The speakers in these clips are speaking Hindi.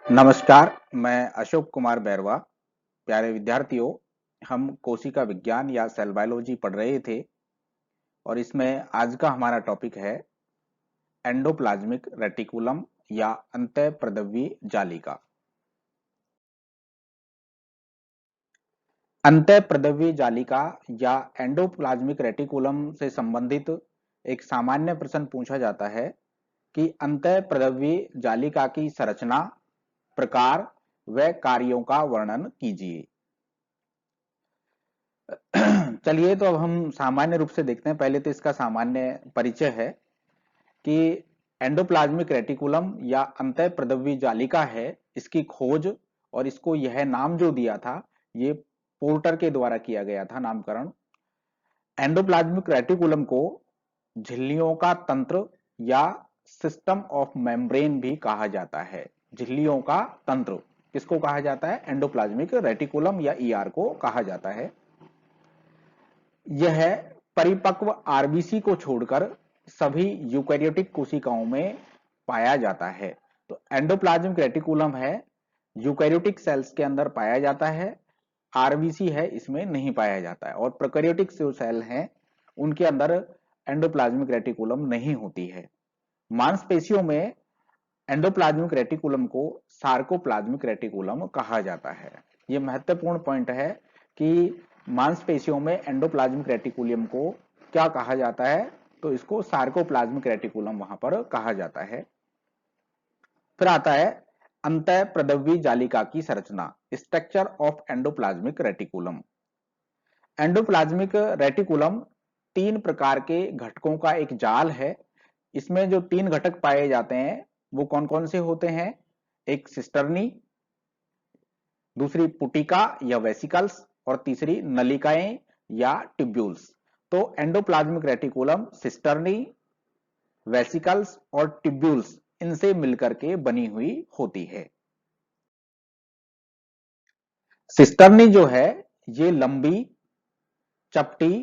नमस्कार, मैं अशोक कुमार बैरवा। प्यारे विद्यार्थियों, हम कोशिका विज्ञान या सेल बायोलॉजी पढ़ रहे थे और इसमें आज का हमारा टॉपिक है एंडोप्लाज्मिक रेटिकुलम या अंतःप्रद्रव्य जालिका। अंतःप्रद्रव्य जालिका या एंडोप्लाज्मिक रेटिकुलम से संबंधित एक सामान्य प्रश्न पूछा जाता है कि अंतःप्रद्रव्य जालिका की संरचना, प्रकार व कार्यों का वर्णन कीजिए। चलिए तो अब हम सामान्य रूप से देखते हैं। पहले तो इसका सामान्य परिचय है कि एंडोप्लाज्मिक रेटिकुलम या अंतःप्रद्रव्य जालिका है। इसकी खोज और इसको यह नाम जो दिया था, ये पोर्टर के द्वारा किया गया था नामकरण। एंडोप्लाज्मिक रेटिकुलम को झिल्लियों का तंत्र या सिस्टम ऑफ मेम्ब्रेन भी कहा जाता है। झिल्लियों का तंत्र किसको कहा जाता है? एंडोप्लाज्मिक रेटिकुलम या ईआर को कहा जाता है। यह परिपक्व आरबीसी को छोड़कर सभी यूकैरियोटिक कोशिकाओं में पाया जाता है। तो एंडोप्लाज्मिक रेटिकुलम है, यूकैरियोटिक सेल्स के अंदर पाया जाता है, आरबीसी है इसमें नहीं पाया जाता है। और प्रोकैरियोटिक जो सेल हैं उनके अंदर एंडोप्लाज्मिक रेटिकुलम नहीं होती है। मांसपेशियों में एंडोप्लाज्मिक रेटिकुलम को सार्कोप्लाज्मिक रेटिकुलम कहा जाता है। यह महत्वपूर्ण पॉइंट है कि मांसपेशियों में एंडोप्लाज्मिक रेटिकुलम को क्या कहा जाता है? तो इसको सार्कोप्लाज्मिक रेटिकुलम वहां पर कहा जाता है। फिर आता है अंतःप्रद्रव्य जालिका की संरचना, structure of endoplasmic reticulum. Endoplasmic reticulum तीन प्रकार के घटकों का एक जाल है। इसमें जो तीन घटक पाए जाते हैं वो कौन कौन से होते हैं? एक सिस्टर्नी, दूसरी पुटिका या वेसिकल्स और तीसरी नलिकाएं या ट्यूब्यूल्स। तो एंडोप्लाज्मिक रेटिकुलम सिस्टर्नी, वेसिकल्स और ट्यूब्यूल्स इनसे मिलकर के बनी हुई होती है। सिस्टर्नी जो है ये लंबी, चपटी,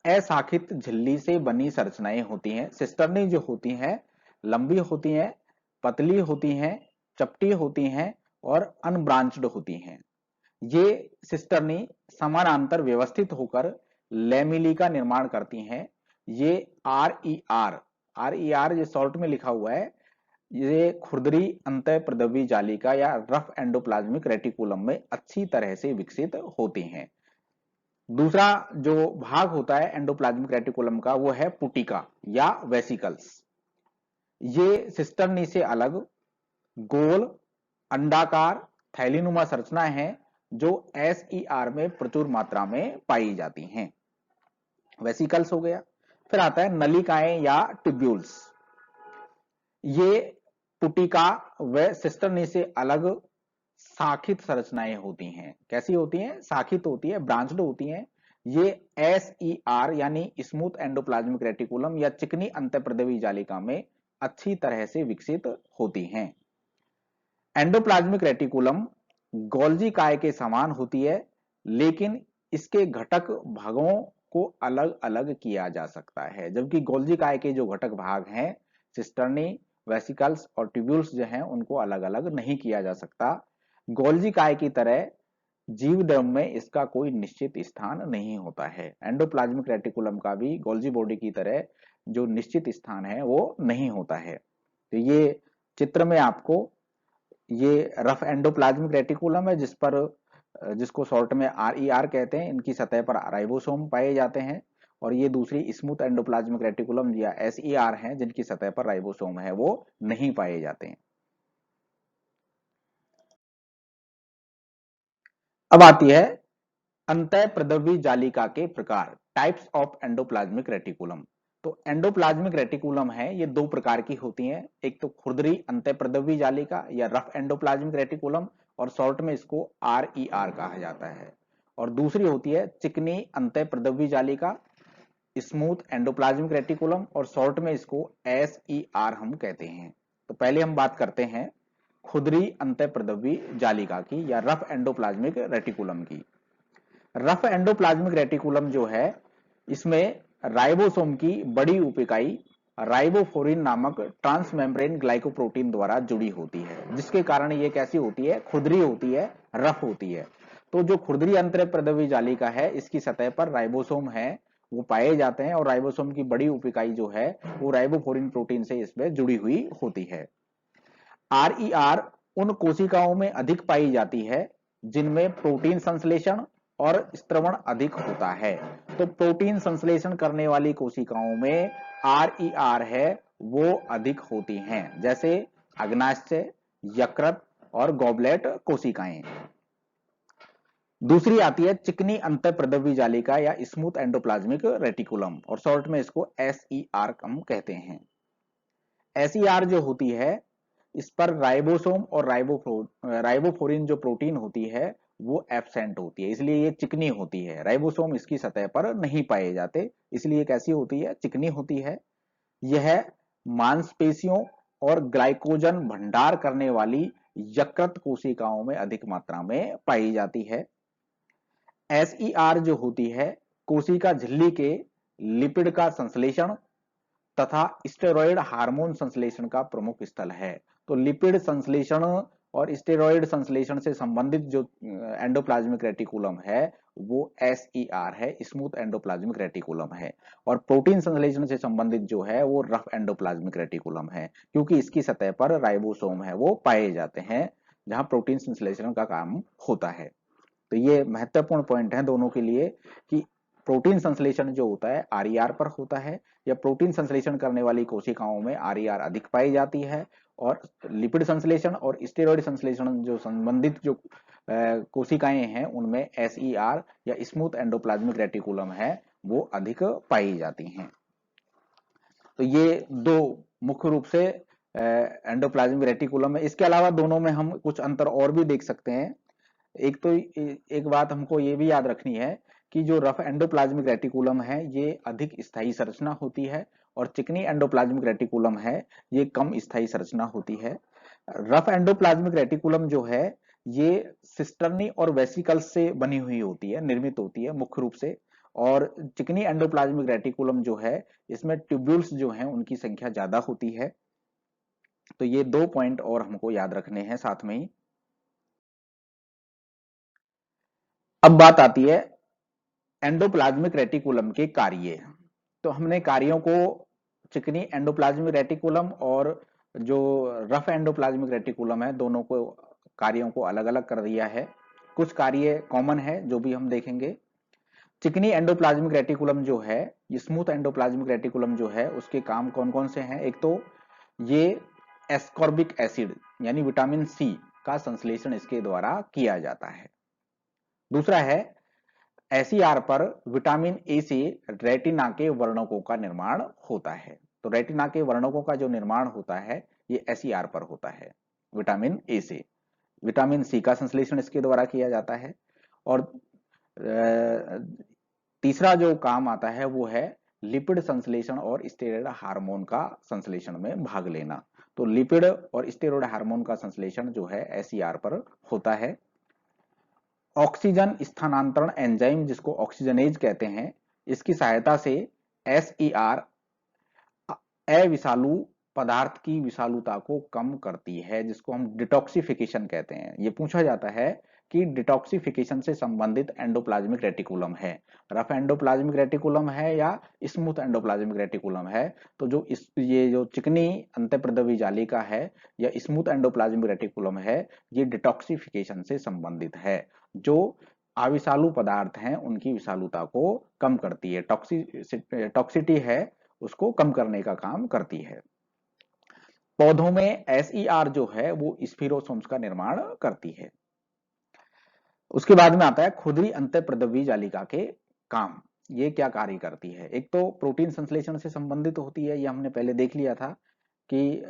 अशाखित झिल्ली से बनी संरचनाएं होती हैं। सिस्टर्नी जो होती हैं लंबी होती हैं, पतली होती हैं, चपटी होती हैं और अनब्रांच्ड होती हैं। ये सिस्टर्नी समानांतर व्यवस्थित होकर लेमिली का निर्माण करती हैं। ये आर ई आर ये शॉर्ट में लिखा हुआ है, ये खुरदरी अंतःप्रद्रव्य जालिका या रफ एंडोप्लाज्मिक रेटिकुलम में अच्छी तरह से विकसित होती हैं। दूसरा जो भाग होता है एंडोप्लाज्मिक रेटिकुलम का वो है पुटिका या वेसिकल्स। ये सिस्टर्नी से अलग गोल, अंडाकार, थैलीनुमा संरचनाएं हैं जो एसईआर में प्रचुर मात्रा में पाई जाती हैं। वेसिकल्स हो गया। फिर आता है नलिकाएं या ट्यूब्यूल्स। ये पुटिका व सिस्टर्नी से अलग शाखित संरचनाएं होती हैं। कैसी होती हैं? शाखित होती है, ब्रांच्ड होती हैं। ये एसईआर यानी स्मूथ एंडोप्लाज्मिक रेटिकुलम या चिकनी अंतःप्रद्रव्य जालिका में अच्छी तरह से विकसित होती हैं। एंडोप्लाज्मिक रेटिकुलम गोल्जी काय के समान होती है, लेकिन इसके घटक भागों को अलग अलग किया जा सकता है। जबकि गोल्जी काय के जो घटक भाग हैं सिस्टर्नी, वेसिकल्स और ट्यूब्यूल्स जो हैं उनको अलग अलग नहीं किया जा सकता। गोल्जी काय की तरह जीव द्रव में इसका कोई निश्चित स्थान नहीं होता है। एंडोप्लाज्मिक रेटिकुलम का भी गोल्जी बॉडी की तरह जो निश्चित स्थान है वो नहीं होता है। तो ये चित्र में आपको ये रफ एंडोप्लाज्मिक रेटिकुलम है जिसको शॉर्ट में आर कहते हैं। इनकी सतह पर राइबोसोम पाए जाते हैं। और ये दूसरी स्मूथ एंडोप्लाज्मिक रेटिकुलम या एसईआर हैं जिनकी सतह पर राइबोसोम है वो नहीं पाए जाते हैं। अब आती है अंतःप्रद्रव्य जालिका के प्रकार, टाइप्स ऑफ एंडोप्लाज्मिक रेटिकुलम। तो एंडोप्लाज्मिक रेटिकुलम है ये दो प्रकार की होती हैं। एक तो खुरदरी अंतःप्रद्रव्य जालिका या रफ एंडोप्लाज्मिक रेटिकुलम और शॉर्ट में इसको आर कहा जाता है। और दूसरी होती है चिकनी अंतःप्रद्रव्य जालिका, स्मूथ एंडोप्लाज्मिक रेटिकुलम और शॉर्ट में इसको एसईआर हम कहते हैं। तो पहले हम बात करते हैं खुरदरी अंतःप्रद्रव्य जालिका की या रफ एंडोप्लाज्मिक रेटिकुलम की। रफ एंडोप्लाज्मिक रेटिकुलम जो है इसमें राइबोसोम की बड़ी उप इकाई राइबोफ्लोरिन नामक ट्रांसमेम्ब्रेन ग्लाइकोप्रोटीन द्वारा जुड़ी होती है, जिसके कारण ये कैसी होती है, खुरदरी होती है, रफ होती है। तो जो खुरदरी अंतःप्रद्रवी जालिका है, इसकी सतह पर राइबोसोम है वो पाए जाते हैं, और राइबोसोम की बड़ी उप-इकाई जो है वो राइबोफोरिन प्रोटीन से इसमें जुड़ी हुई होती है। आरईआर उन कोशिकाओं में अधिक पाई जाती है जिनमें प्रोटीन संश्लेषण और स्त्रवण अधिक होता है। तो प्रोटीन संश्लेषण करने वाली कोशिकाओं में आरईआर है वो अधिक होती हैं, जैसे अग्नाशय, यकृत और गॉबलेट कोशिकाएं। दूसरी आती है चिकनी अंतःप्रद्रवी जालिका या स्मूथ एंडोप्लाज्मिक रेटिकुलम, और शॉर्ट में इसको एसईआर हम कहते हैं। एसईआर जो होती है, इस पर राइबोसोम और राइबोफोरिन जो प्रोटीन होती है वो एब्सेंट होती है, इसलिए ये चिकनी होती है। राइबोसोम इसकी सतह पर नहीं पाए जाते, इसलिए कैसी होती है, चिकनी होती है। यह मांसपेशियों और ग्लाइकोजन भंडार करने वाली यकृत कोशिकाओं में अधिक मात्रा में पाई जाती है। एसईआर जो होती है, कोशिका झिल्ली के लिपिड का संश्लेषण तथा स्टेरॉयड हार्मोन संश्लेषण का प्रमुख स्थल है। तो लिपिड संश्लेषण और स्टेरॉयड संश्लेषण से संबंधित जो एंडोप्लाज्मिक रेटिकुलम है वो एसईआर है, स्मूथ एंडोप्लाज्मिक रेटिकुलम है। और प्रोटीन संश्लेषण से संबंधित जो है वो रफ एंडोप्लाज्मिक रेटिकुलम है, क्योंकि इसकी सतह पर राइबोसोम है वो पाए जाते हैं जहां प्रोटीन संश्लेषण का काम होता है। तो ये महत्वपूर्ण पॉइंट है दोनों के लिए कि प्रोटीन संश्लेषण जो होता है आरईआर पर होता है, या प्रोटीन संश्लेषण करने वाली कोशिकाओं में आरईआर अधिक पाई जाती है, और लिपिड संश्लेषण और स्टेरॉयड संश्लेषण जो संबंधित जो कोशिकाएं हैं उनमें एसईआर या स्मूथ एंडोप्लाज्मिक रेटिकुलम है वो अधिक पाई जाती हैं। तो ये दो मुख्य रूप से एंडोप्लाज्मिक रेटिकुलम है। इसके अलावा दोनों में हम कुछ अंतर और भी देख सकते हैं। एक बात हमको ये भी याद रखनी है कि जो रफ एंडोप्लाज्मिक रेटिकुलम है ये अधिक स्थायी संरचना होती है, और चिकनी एंडोप्लाज्मिक रेटिकुलम है ये कम स्थायी संरचना होती है। रफ एंडोप्लाज्मिक रेटिकुलम जो है ये सिस्टर्नी और वेसिकल्स से बनी हुई होती है, निर्मित होती है मुख्य रूप से, और चिकनी एंडोप्लाज्मिक रेटिकुलम जो है इसमें ट्यूब्यूल्स जो हैं उनकी संख्या ज्यादा होती है। तो ये दो पॉइंट और हमको याद रखने हैं साथ में ही। अब बात आती है एंडोप्लाज्मिक रेटिकुलम के कार्य। तो हमने कार्यों को चिकनी एंडोप्लाज्मिक रेटिकुलम और जो रफ एंडोप्लाज्मिक रेटिकुलम है दोनों को कार्यों को अलग अलग कर दिया है। कुछ कार्य कॉमन है जो भी हम देखेंगे। चिकनी एंडोप्लाज्मिक रेटिकुलम जो है, स्मूथ एंडोप्लाज्मिक रेटिकुलम जो है, उसके काम कौन कौन से हैं। एक तो ये एस्कॉर्बिक एसिड यानी विटामिन सी का संश्लेषण इसके द्वारा किया जाता है। दूसरा है एसईआर पर विटामिन ए से रेटिना के वर्णकों का निर्माण होता है। तो रेटिना के वर्णकों का जो निर्माण होता है ये एसईआर पर होता है विटामिन ए से। विटामिन सी का संश्लेषण इसके द्वारा किया जाता है। और तीसरा जो काम आता है वो है लिपिड संश्लेषण और स्टेरॉयड हार्मोन का संश्लेषण में भाग लेना। तो लिपिड और स्टेरॉयड हार्मोन का संश्लेषण जो है एसईआर पर होता है। ऑक्सीजन स्थानांतरण एंजाइम जिसको ऑक्सीजनेज कहते हैं, इसकी सहायता से एसईआर अविषालु पदार्थ की विषालुता को कम करती है, जिसको हम डिटॉक्सिफिकेशन कहते हैं। ये पूछा जाता है कि डिटॉक्सिफिकेशन से संबंधित एंडोप्लाज्मिक रेटिकुलम है, रफ एंडोप्लाज्मिक रेटिकुलम है या स्मूथ एंडोप्लाज्मिक रेटिकुलम है। तो ये जो चिकनी अंतःप्रद्रवी जालिका है या स्मूथ एंडोप्लाज्मिक रेटिकुलम है, ये डिटॉक्सिफिकेशन से संबंधित है, जो अविषालु पदार्थ हैं उनकी विषालुता को कम करती है, टॉक्सिटी है उसको कम करने का काम करती है। पौधों में एसईआर जो है वो स्फीरोसोम्स का निर्माण करती है। उसके बाद में आता है खुरदरी अंतःप्रद्रवी जालिका के काम। ये क्या कार्य करती है। एक तो प्रोटीन संश्लेषण से संबंधित होती है, ये हमने पहले देख लिया था कि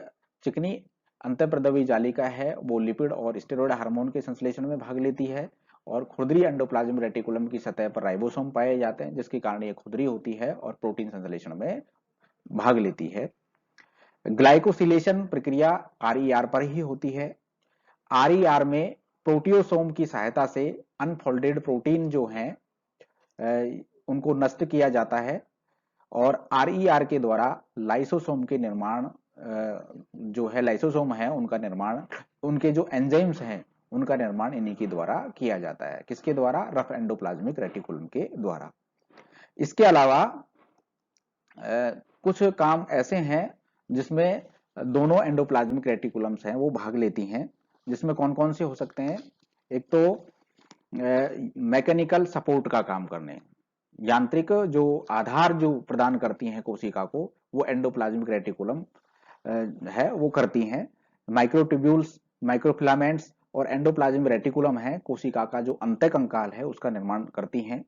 चिकनी अंतःप्रद्रवी जालिका है वो लिपिड और स्टेरॉयड हार्मोन के संश्लेषण में भाग लेती है, और खुरदरी एंडोप्लाज्मिक रेटिकुलम की सतह पर राइबोसोम पाए जाते हैं जिसके कारण ये खुरदरी होती है और प्रोटीन संश्लेषण में भाग लेती है। ग्लाइकोसिलेशन प्रक्रिया आरईआर पर ही होती है। आरईआर में प्रोटियोसोम की सहायता से अनफोल्डेड प्रोटीन जो हैं उनको नष्ट किया जाता है, और आरईआर के द्वारा लाइसोसोम के निर्माण जो है लाइसोसोम है उनका निर्माण उनके जो एंजाइम्स हैं उनका निर्माण इन्हीं के द्वारा किया जाता है। किसके द्वारा? रफ एंडोप्लाज्मिक रेटिकुलम के द्वारा। इसके अलावा कुछ काम ऐसे हैं जिसमें दोनों एंडोप्लाज्मिक रेटिकुलम्स हैं वो भाग लेती हैं, जिसमें कौन कौन से हो सकते हैं? एक तो मैकेनिकल सपोर्ट का काम करने, यांत्रिक जो आधार जो प्रदान करती हैं कोशिका को, वो एंडोप्लाज्मिक रेटिकुलम है वो करती हैं। माइक्रोट्यूब्यूल्स, माइक्रोफिलामेंट्स और एंडोप्लाज्मिक रेटिकुलम है कोशिका का जो अंतः कंकाल है उसका निर्माण करती हैं,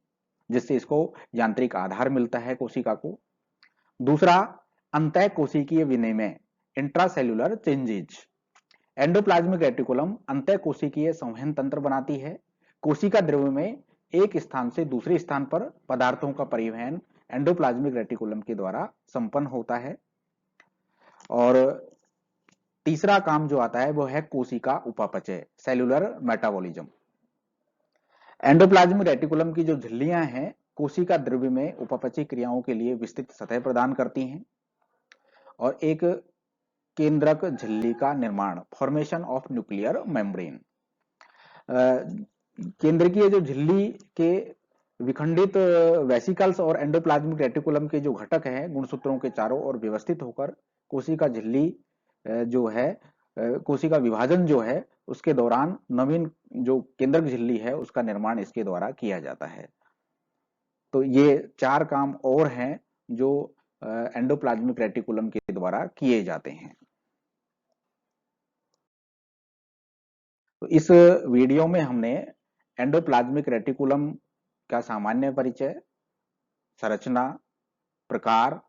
जिससे इसको यांत्रिक आधार मिलता है कोशिका को। दूसरा, अंतः कोशिकीय विनिमय, इंट्रासेल्युलर चेंजेज। एंडोप्लाज्मिक रेटिकुलम अंतः कोशिकीय संवहन तंत्र बनाती है। कोशिका द्रव्य में एक स्थान से दूसरे स्थान पर पदार्थों का परिवहन एंडोप्लाज्मिक रेटिकुलम के द्वारा संपन्न होता है। और तीसरा काम जो आता है वो है कोशिका उपापचय, सेल्यूलर मेटाबॉलिज्म। एंडोप्लाज्मिक रेटिकुलम की जो झिल्लियां हैं कोशिका द्रव्य में उपापचय क्रियाओं के लिए विस्तृत सतह प्रदान करती हैं। और एक केंद्रक झिल्ली का निर्माण, फॉर्मेशन ऑफ न्यूक्लियर मेम्ब्रेन। केंद्रकीय जो झिल्ली के विखंडित वेसिकल्स और एंडोप्लाज्मिक रेटिकुलम के जो घटक हैं गुणसूत्रों के चारों ओर व्यवस्थित होकर कोशिका झिल्ली जो है कोशिका विभाजन जो है उसके दौरान नवीन जो केंद्रक झिल्ली है उसका निर्माण इसके द्वारा किया जाता है। तो ये 4 काम और हैं जो एंडोप्लाज्मिक रेटिकुलम के द्वारा किए जाते हैं। तो इस वीडियो में हमने एंडोप्लाज्मिक रेटिकुलम का सामान्य परिचय, संरचना, प्रकार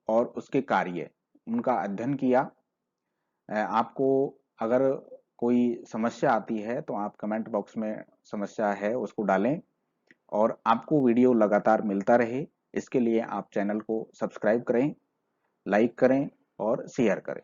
और उसके कार्य, उनका अध्ययन किया। आपको अगर कोई समस्या आती है तो आप कमेंट बॉक्स में समस्या है उसको डालें, और आपको वीडियो लगातार मिलता रहे इसके लिए आप चैनल को सब्सक्राइब करें, लाइक करें और शेयर करें।